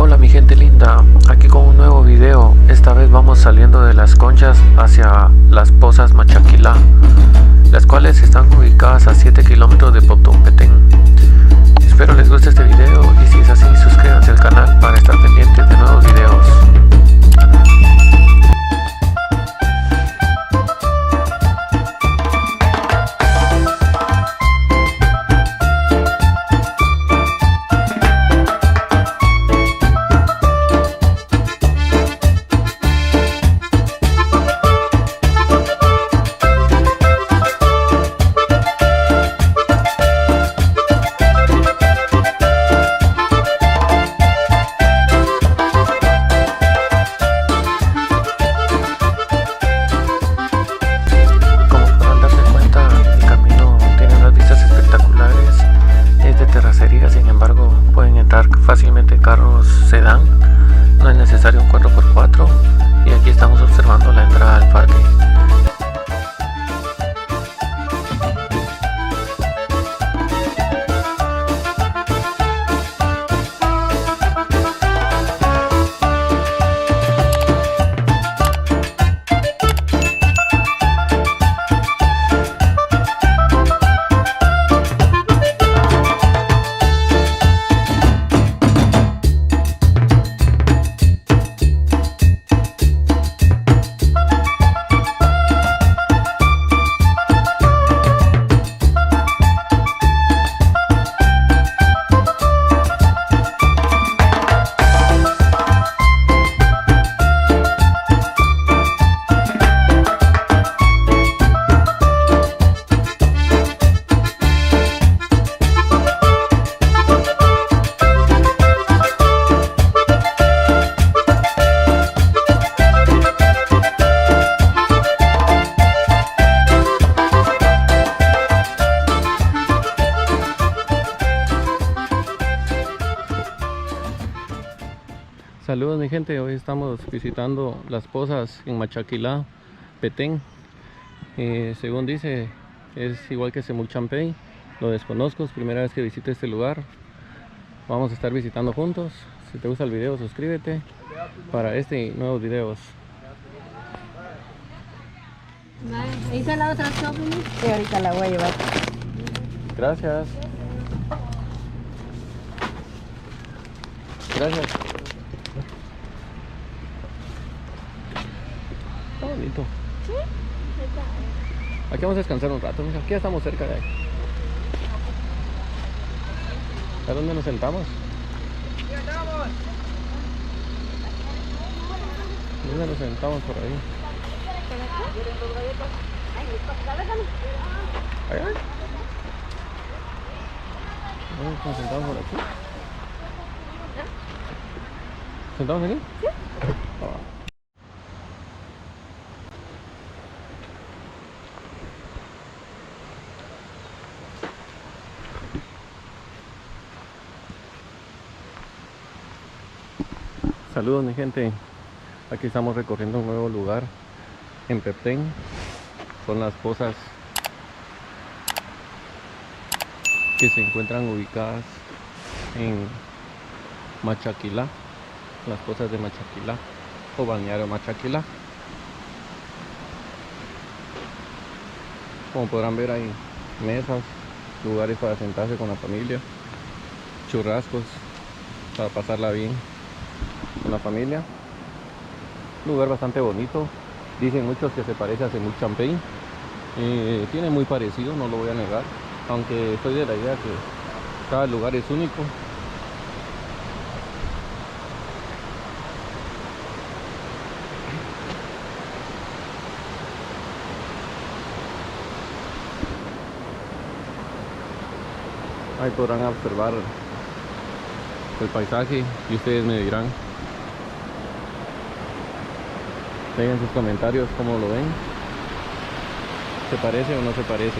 Hola mi gente linda, aquí con un nuevo video. Esta vez vamos saliendo de Las Conchas hacia las Pozas Machaquilá, las cuales están ubicadas a 7 kilómetros de Potón, Petén. Espero les guste este video y si es así, suscríbanse al canal para estar pendientes de nuevos videos. Sin embargo, pueden entrar fácilmente carros sedán, no es necesario un 4x4 y aquí estamos observando la entrada al parque. Saludos mi gente, hoy estamos visitando las pozas en Machaquilá, Petén. Según dice, es igual que Semuchampey, lo desconozco, es primera vez que visito este lugar. Vamos a estar visitando juntos. Si te gusta el video, suscríbete para este y nuevos videos. Ahí está la otra shopping. Sí, ahorita la voy a llevar. Gracias. Gracias. Está bonito. ¿Sí? Aquí vamos a descansar un rato. Aquí ya estamos cerca de ahí. ¿A dónde nos sentamos? ¿Dónde nos sentamos por ahí? ¿Allá? ¿Dónde nos sentamos por aquí? ¿Sentamos aquí? Sí. Saludos mi gente, aquí estamos recorriendo un nuevo lugar en Petén, son las pozas que se encuentran ubicadas en Machaquilá, las pozas de Machaquilá o balneario Machaquilá. Como podrán ver, hay mesas, lugares para sentarse con la familia, churrascos para pasarla bien con la familia. Un lugar bastante bonito, dicen muchos que se parece a Semuchampey. Tiene muy parecido, no lo voy a negar, aunque soy de la idea que cada lugar es único. Ahí podrán observar el paisaje y ustedes me dirán, dejen sus comentarios cómo lo ven, ¿se parece o no se parece?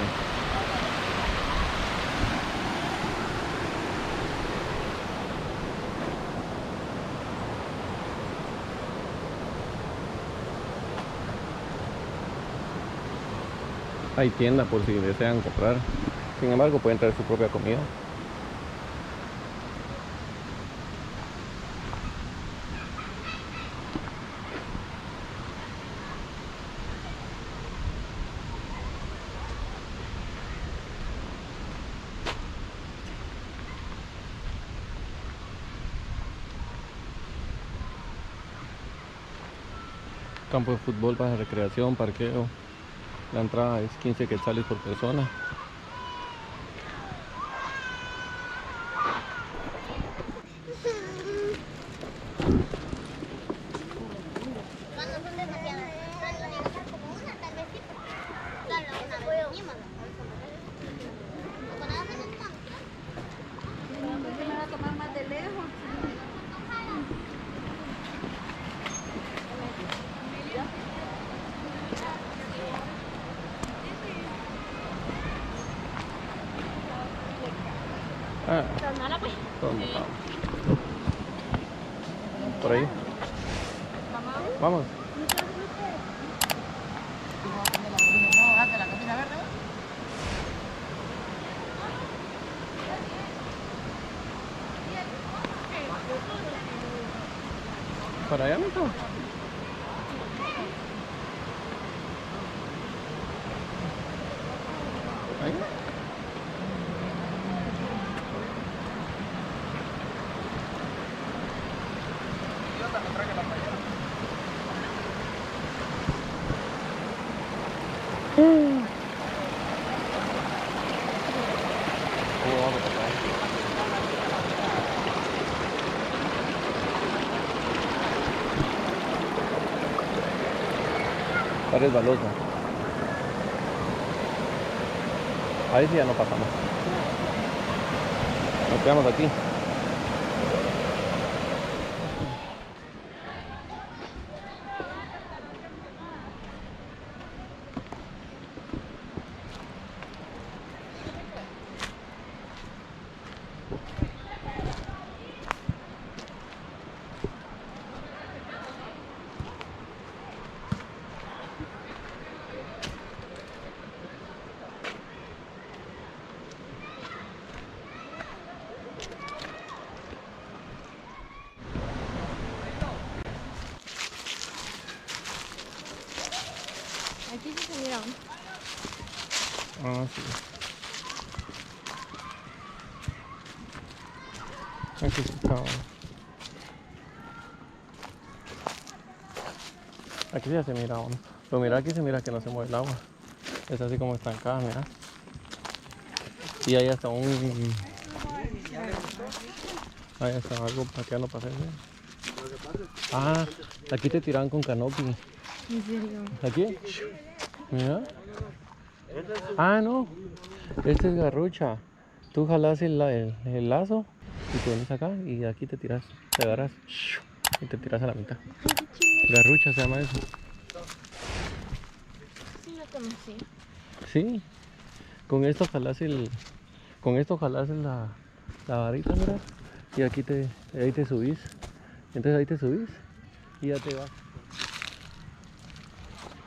Hay tienda por si desean comprar. Sin embargo, pueden traer su propia comida. Campo de fútbol para recreación, parqueo. La entrada es 15 quetzales por persona. Ah, todo mojado. Por ahí. Vamos. Para allá, mijo. Ahí. Está resbaloso. Ahí sí ya no pasamos. Nos quedamos aquí. Aquí sí se mira. Ah, sí. Aquí sí está. Aquí ya se mira aún. Pero mira, aquí se mira que no se mueve el agua. Es así como estancada, mira. Y ahí está ahí está algo pateando para hacer. Ah, aquí te tiraban con canopy. ¿En serio? ¿Aquí? Mira. Ah, no. Este es garrucha. Tú jalas el lazo y te vienes acá y aquí te tiras, te agarras y te tiras a la mitad. Garrucha se llama eso. Sí, lo conocí. Sí. Con esto jalas la varita, mira. Y aquí ahí te subís. Entonces ahí te subís y ya te vas.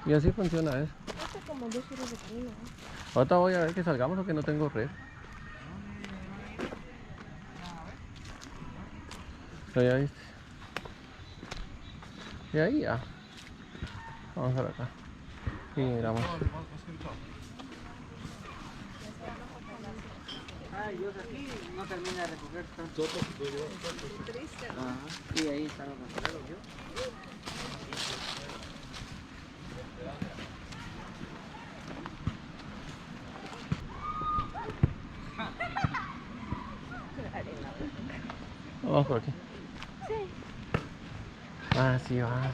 Y así funciona eso. Hace como 2 horas de camino. Ahorita voy a ver que salgamos porque no tengo red. Pero ya viste. Y ahí ya. Vamos a ver acá. Y miramos. Aquí no termina de recoger tanto. Ajá. Y ahí están los consoleros, ¿vio? Vamos por aquí. Sí. Ah, sí va.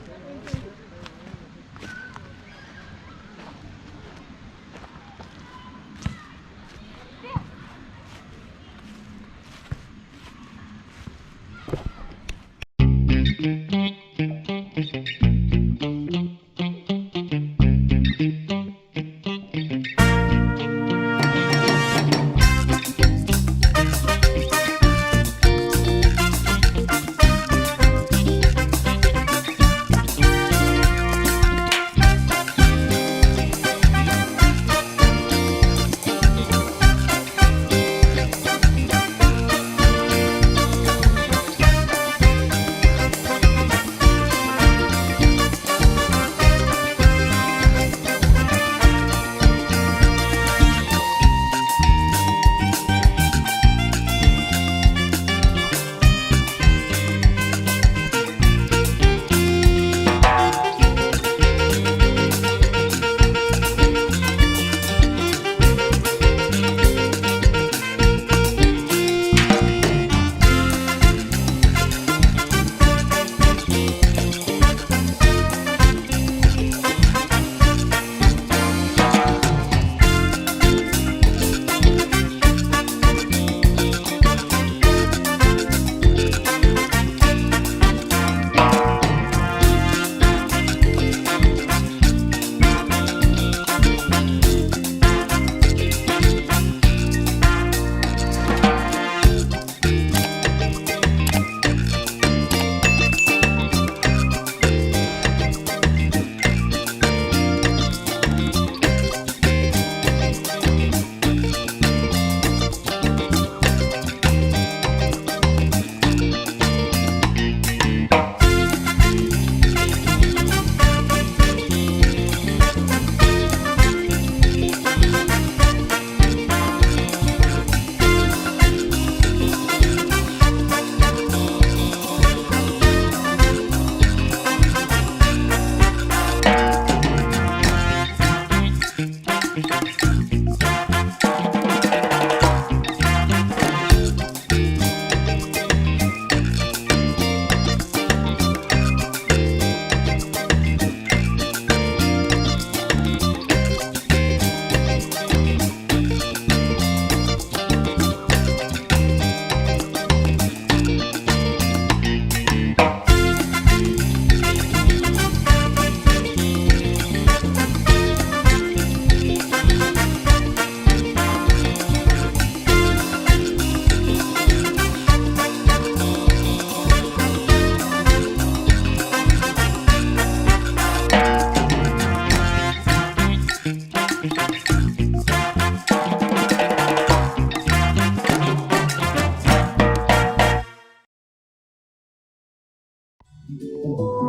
Gracias.